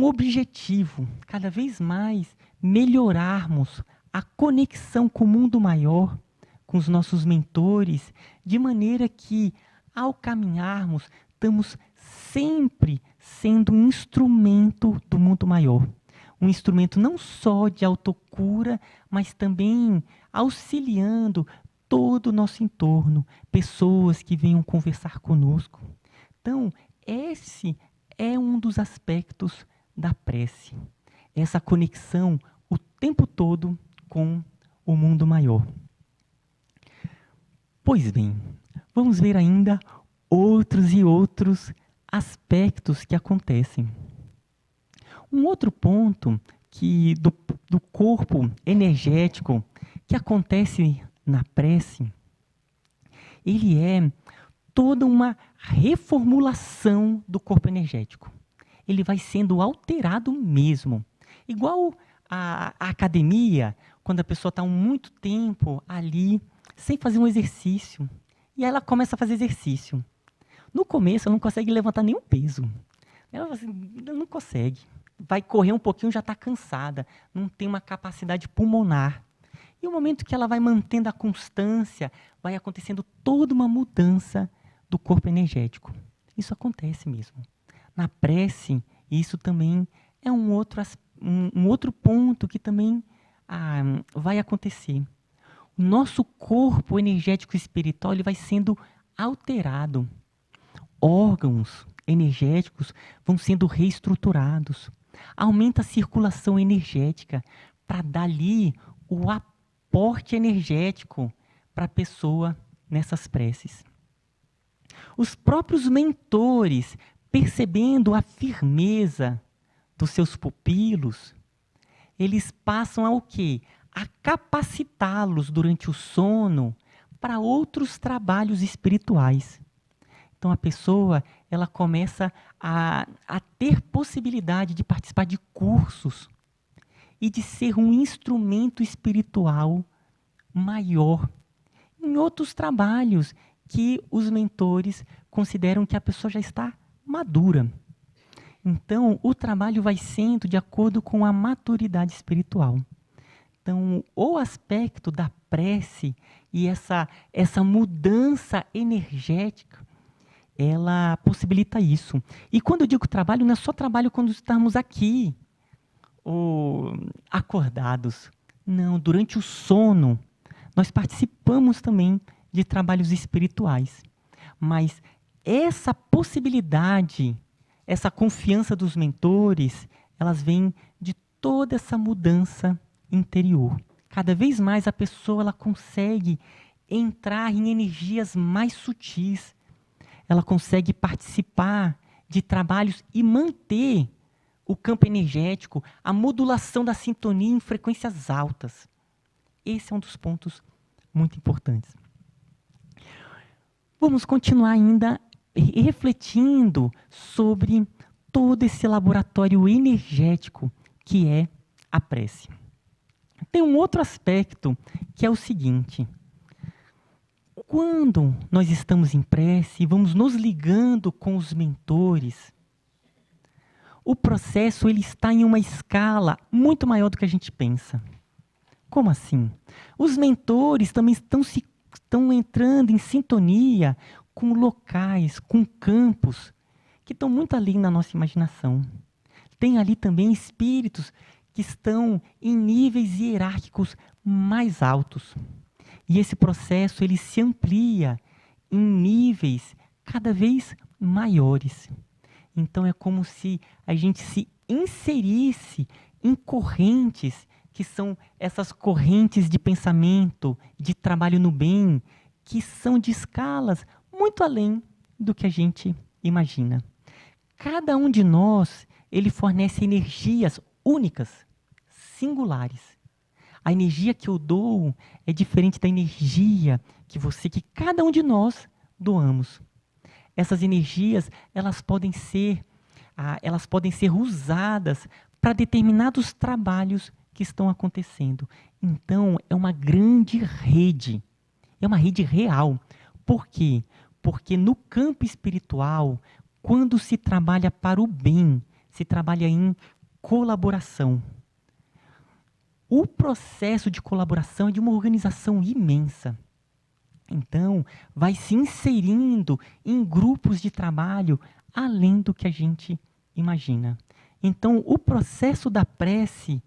objetivo, cada vez mais melhorarmos a conexão com o mundo maior, com os nossos mentores, de maneira que, ao caminharmos, estamos sempre sendo um instrumento do mundo maior. Um instrumento não só de autocura, mas também auxiliando todo o nosso entorno, pessoas que venham conversar conosco. Então, esse é um dos aspectos da prece. Essa conexão o tempo todo com o mundo maior. Pois bem, vamos ver ainda outros e outros aspectos que acontecem. Um outro ponto do corpo energético que acontece na prece, ele é toda uma reformulação do corpo energético. Ele vai sendo alterado mesmo. Igual a academia, quando a pessoa está muito tempo ali, sem fazer um exercício. E aí ela começa a fazer exercício. No começo, ela não consegue levantar nenhum peso. Ela não consegue. Vai correr um pouquinho, já está cansada. Não tem uma capacidade pulmonar. E o momento que ela vai mantendo a constância, vai acontecendo toda uma mudança do corpo energético. Isso acontece mesmo. Na prece, isso também é um outro ponto que também vai acontecer. O nosso corpo energético espiritual ele vai sendo alterado. Órgãos energéticos vão sendo reestruturados. Aumenta a circulação energética para dar ali o aporte energético para a pessoa nessas preces. Os próprios mentores, percebendo a firmeza dos seus pupilos, eles passam a o quê? A capacitá-los durante o sono para outros trabalhos espirituais. Então a pessoa ela começa a ter possibilidade de participar de cursos e de ser um instrumento espiritual maior em outros trabalhos que os mentores consideram que a pessoa já está madura. Então, o trabalho vai sendo de acordo com a maturidade espiritual. Então, o aspecto da prece e essa mudança energética, ela possibilita isso. E quando eu digo trabalho, não é só trabalho quando estamos aqui, ou acordados. Não, durante o sono, nós participamos também de trabalhos espirituais. Mas essa possibilidade, essa confiança dos mentores, elas vêm de toda essa mudança interior. Cada vez mais a pessoa ela consegue entrar em energias mais sutis. Ela consegue participar de trabalhos e manter o campo energético, a modulação da sintonia em frequências altas. Esse é um dos pontos muito importantes. Vamos continuar ainda refletindo sobre todo esse laboratório energético que é a prece. Tem um outro aspecto que é o seguinte: quando nós estamos em prece e vamos nos ligando com os mentores, o processo ele está em uma escala muito maior do que a gente pensa. Como assim? Os mentores também estão entrando em sintonia com locais, com campos que estão muito além da nossa imaginação. Tem ali também espíritos que estão em níveis hierárquicos mais altos. E esse processo ele se amplia em níveis cada vez maiores. Então é como se a gente se inserisse em correntes que são essas correntes de pensamento, de trabalho no bem, que são de escalas muito além do que a gente imagina. Cada um de nós, ele fornece energias únicas, singulares. A energia que eu dou é diferente da energia que cada um de nós doamos. Essas energias, elas podem ser usadas para determinados trabalhos que estão acontecendo. Então, é uma grande rede. É uma rede real. Por quê? Porque no campo espiritual, quando se trabalha para o bem, se trabalha em colaboração. O processo de colaboração é de uma organização imensa. Então, vai se inserindo em grupos de trabalho além do que a gente imagina. Então, o processo da prece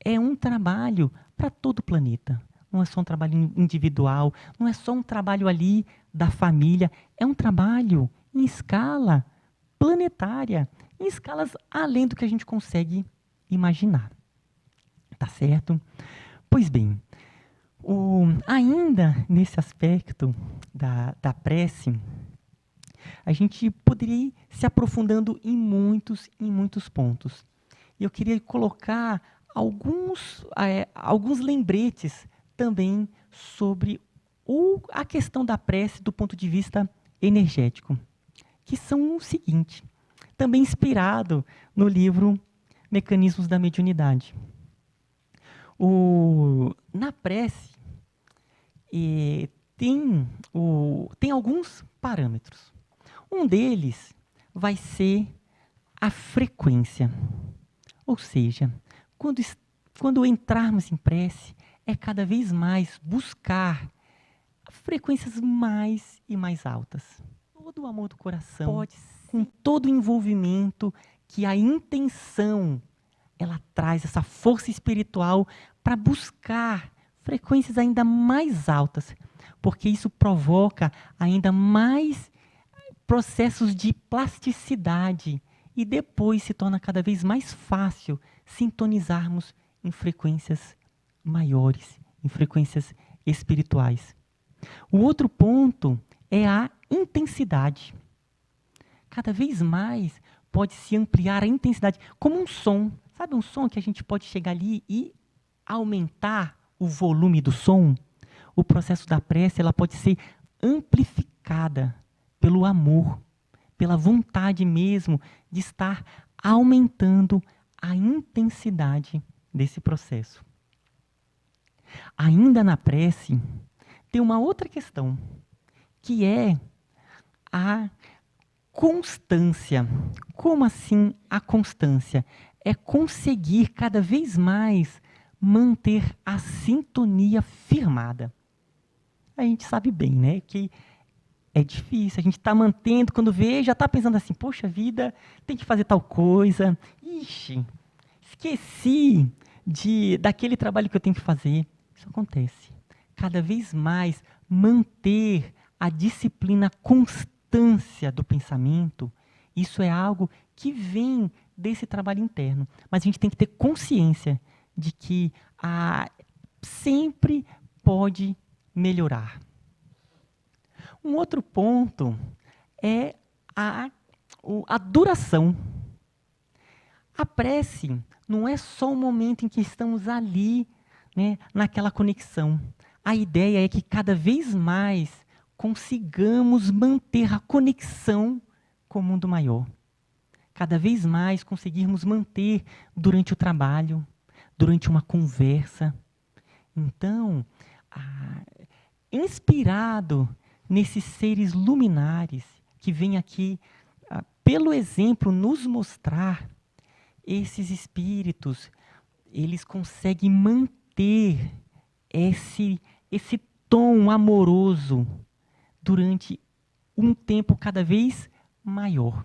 é um trabalho para todo o planeta. Não é só um trabalho individual, não é só um trabalho ali da família, é um trabalho em escala planetária, em escalas além do que a gente consegue imaginar. Tá certo? Pois bem, ainda nesse aspecto da prece, a gente poderia ir se aprofundando em muitos pontos. E eu queria colocar alguns lembretes também sobre a questão da prece do ponto de vista energético, que são o seguinte, também inspirado no livro Mecanismos da Mediunidade. Na prece, tem alguns parâmetros. Um deles vai ser a frequência. Ou seja, quando entrarmos em prece, é cada vez mais buscar frequências mais e mais altas. Todo o amor do coração, com todo o envolvimento que a intenção ela traz, essa força espiritual para buscar frequências ainda mais altas, porque isso provoca ainda mais processos de plasticidade e depois se torna cada vez mais fácil sintonizarmos em frequências maiores, em frequências espirituais. O outro ponto é a intensidade. Cada vez mais pode-se ampliar a intensidade, como um som. Sabe um som que a gente pode chegar ali e aumentar o volume do som? O processo da prece ela pode ser amplificada pelo amor, pela vontade mesmo de estar aumentando a intensidade desse processo. Ainda na prece, tem uma outra questão, que é a constância. Como assim a constância? É conseguir cada vez mais manter a sintonia firmada. A gente sabe bem, né, que é difícil. A gente está mantendo, quando vê, já está pensando assim, poxa vida, tem que fazer tal coisa. Ixi, esqueci daquele trabalho que eu tenho que fazer. Isso acontece. Cada vez mais manter a disciplina, a constância do pensamento, isso é algo que vem desse trabalho interno. Mas a gente tem que ter consciência de que sempre pode melhorar. Um outro ponto é a duração. A prece não é só o momento em que estamos ali, né, naquela conexão. A ideia é que cada vez mais consigamos manter a conexão com o mundo maior. Cada vez mais conseguirmos manter durante o trabalho, durante uma conversa. Então, inspirado nesses seres luminares que vêm aqui, pelo exemplo, nos mostrar, esses espíritos, eles conseguem manter esse tom amoroso durante um tempo cada vez maior.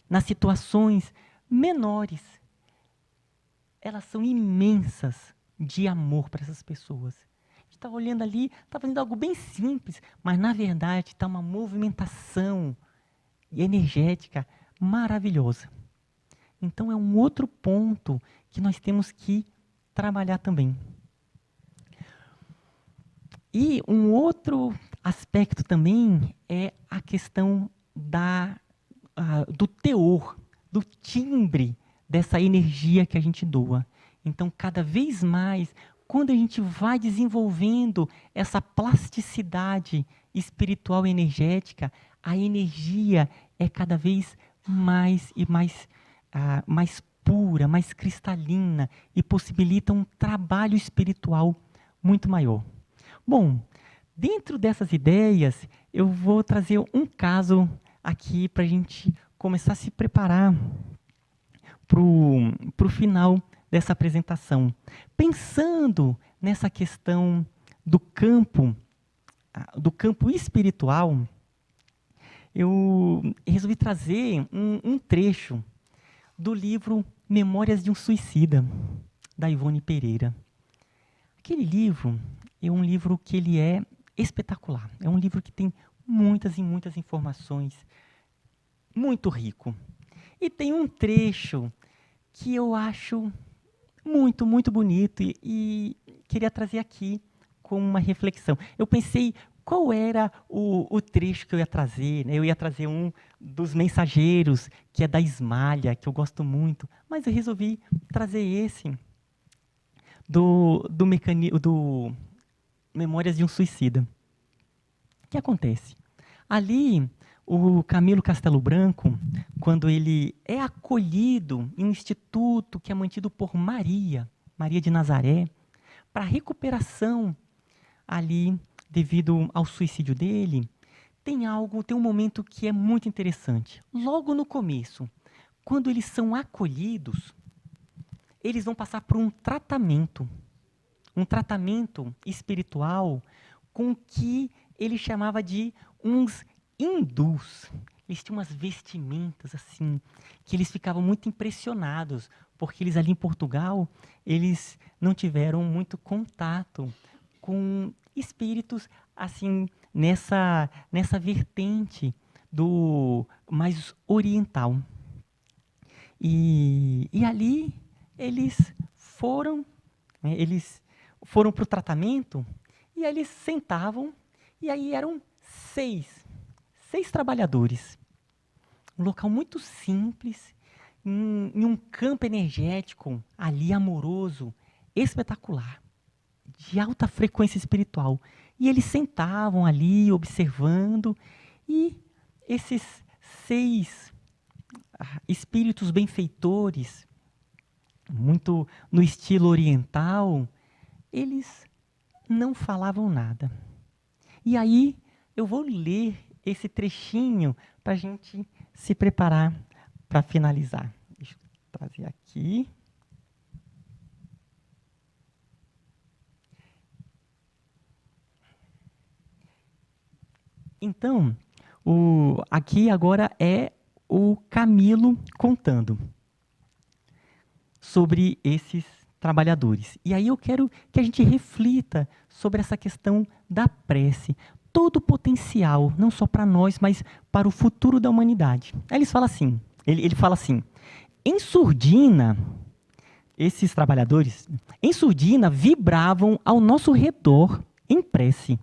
Nas situações menores, elas são imensas de amor para essas pessoas. A gente está olhando ali, está fazendo algo bem simples, mas na verdade está uma movimentação energética maravilhosa. Então é um outro ponto que nós temos que trabalhar também. E um outro aspecto também é a questão do teor, do timbre dessa energia que a gente doa. Então, cada vez mais quando a gente vai desenvolvendo essa plasticidade espiritual e energética, a energia é cada vez mais e mais, mais pura, mais cristalina e possibilita um trabalho espiritual muito maior. Bom, dentro dessas ideias, eu vou trazer um caso aqui para a gente começar a se preparar para o final dessa apresentação. Pensando nessa questão do campo espiritual, eu resolvi trazer um trecho do livro Memórias de um Suicida, da Ivone Pereira. Aquele livro é um livro que ele é espetacular. É um livro que tem muitas e muitas informações, muito rico. E tem um trecho que eu acho muito, muito bonito e queria trazer aqui como uma reflexão. Eu pensei qual era o trecho que eu ia trazer, né? Eu ia trazer um dos Mensageiros, que é da Ismalha, que eu gosto muito, mas eu resolvi trazer esse do Memórias de um Suicida. O que acontece? Ali, o Camilo Castelo Branco, quando ele é acolhido em um instituto que é mantido por Maria de Nazaré, para recuperação ali devido ao suicídio dele, tem um momento que é muito interessante. Logo no começo, quando eles são acolhidos, eles vão passar por um tratamento espiritual com o que ele chamava de uns hindus. Eles tinham umas vestimentas assim, que eles ficavam muito impressionados, porque eles ali em Portugal, eles não tiveram muito contato com espíritos assim nessa vertente do mais oriental. E ali eles foram para o tratamento e aí eles sentavam e aí eram seis trabalhadores. Um local muito simples, em um campo energético ali amoroso, espetacular, de alta frequência espiritual. E eles sentavam ali observando e esses 6 espíritos benfeitores, muito no estilo oriental, eles não falavam nada. E aí eu vou ler esse trechinho para a gente se preparar para finalizar. Deixa eu trazer aqui. Então, aqui agora é o Camilo contando sobre esses trabalhadores. E aí eu quero que a gente reflita sobre essa questão da prece. Todo o potencial, não só para nós, mas para o futuro da humanidade. Aí ele fala assim, em surdina, esses trabalhadores, em surdina, vibravam ao nosso redor em prece.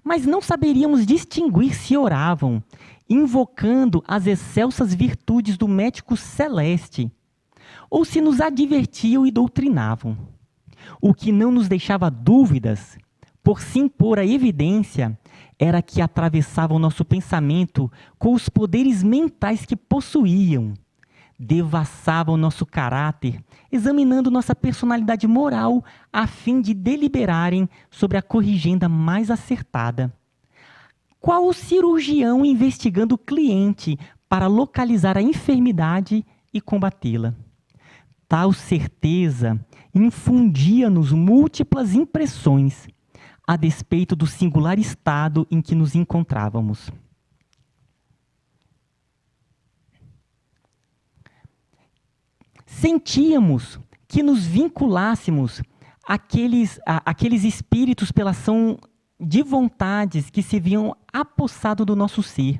Mas não saberíamos distinguir se oravam, invocando as excelsas virtudes do médico celeste, ou se nos advertiam e doutrinavam. O que não nos deixava dúvidas, por se impor a evidência, era que atravessavam nosso pensamento com os poderes mentais que possuíam, devassavam nosso caráter, examinando nossa personalidade moral a fim de deliberarem sobre a corrigenda mais acertada. Qual o cirurgião investigando o cliente para localizar a enfermidade e combatê-la? Tal certeza infundia-nos múltiplas impressões, a despeito do singular estado em que nos encontrávamos. Sentíamos que nos vinculássemos àqueles espíritos pela ação de vontades que se viam apossado do nosso ser.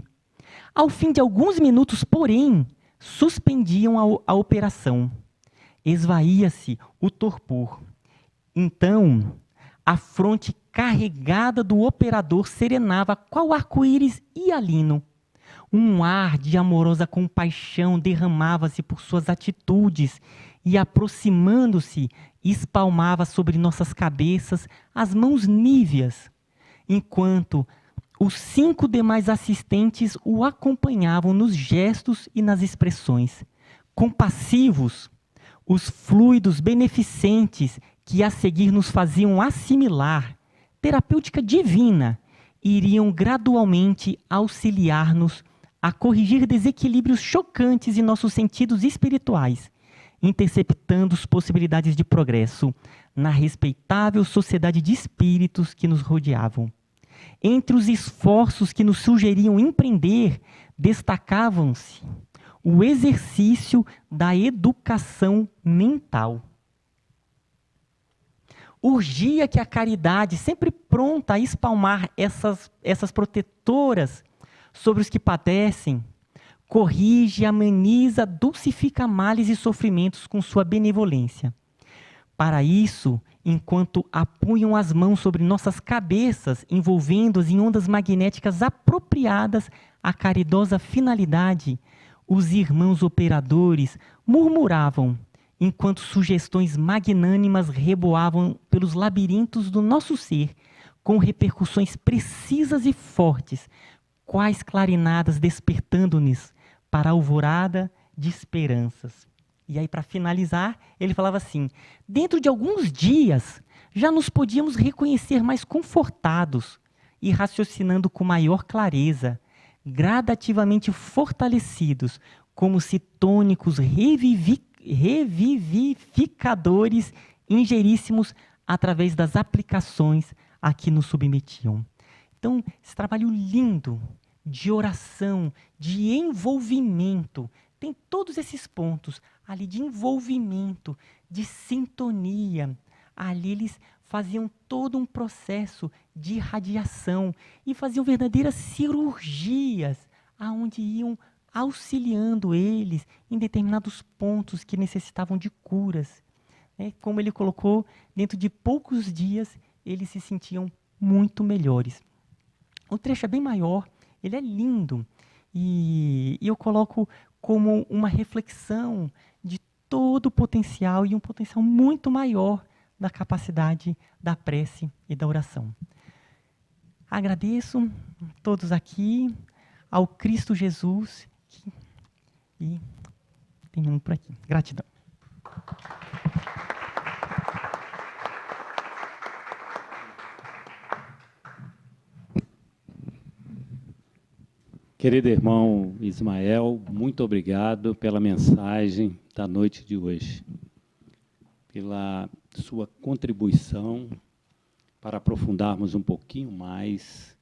Ao fim de alguns minutos, porém, suspendiam a operação. Esvaía-se o torpor. Então, a fronte carregada do operador serenava qual arco-íris hialino. Um ar de amorosa compaixão derramava-se por suas atitudes e, aproximando-se, espalmava sobre nossas cabeças as mãos níveas, enquanto os 5 demais assistentes o acompanhavam nos gestos e nas expressões. Compassivos, os fluidos beneficentes que a seguir nos faziam assimilar, terapêutica divina, iriam gradualmente auxiliar-nos a corrigir desequilíbrios chocantes em nossos sentidos espirituais, interceptando as possibilidades de progresso na respeitável sociedade de espíritos que nos rodeavam. Entre os esforços que nos sugeriam empreender, destacavam-se o exercício da educação mental. Urgia que a caridade, sempre pronta a espalmar essas protetoras sobre os que padecem, corrige, ameniza, dulcifica males e sofrimentos com sua benevolência. Para isso, enquanto apunham as mãos sobre nossas cabeças, envolvendo-as em ondas magnéticas apropriadas à caridosa finalidade, os irmãos operadores murmuravam, enquanto sugestões magnânimas reboavam pelos labirintos do nosso ser, com repercussões precisas e fortes, quais clarinadas despertando-nos para a alvorada de esperanças. E aí, para finalizar, ele falava assim: dentro de alguns dias, já nos podíamos reconhecer mais confortados e raciocinando com maior clareza, gradativamente fortalecidos, como se tônicos revivificadores ingeríssemos através das aplicações a que nos submetiam. Então, esse trabalho lindo de oração, de envolvimento, tem todos esses pontos ali de envolvimento, de sintonia. Ali eles faziam todo um processo de irradiação e faziam verdadeiras cirurgias, aonde iam auxiliando eles em determinados pontos que necessitavam de curas. Como ele colocou, dentro de poucos dias, eles se sentiam muito melhores. O trecho é bem maior, ele é lindo, e eu coloco como uma reflexão de todo o potencial e um potencial muito maior da capacidade da prece e da oração. Agradeço a todos aqui, ao Cristo Jesus, e terminando por aqui. Gratidão. Querido irmão Ismael, muito obrigado pela mensagem da noite de hoje, pela sua contribuição para aprofundarmos um pouquinho mais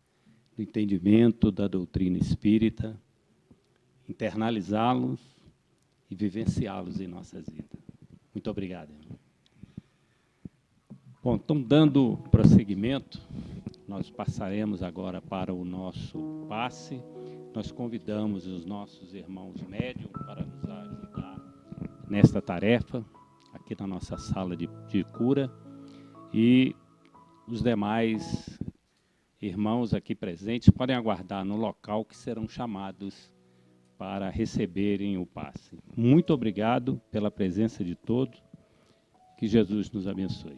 no entendimento da doutrina espírita, internalizá-los e vivenciá-los em nossas vidas. Muito obrigado, irmão. Bom, então, dando prosseguimento, nós passaremos agora para o nosso passe. Nós convidamos os nossos irmãos médium para nos ajudar nesta tarefa, aqui na nossa sala de cura, e os demais irmãos aqui presentes podem aguardar no local que serão chamados para receberem o passe. Muito obrigado pela presença de todos, que Jesus nos abençoe.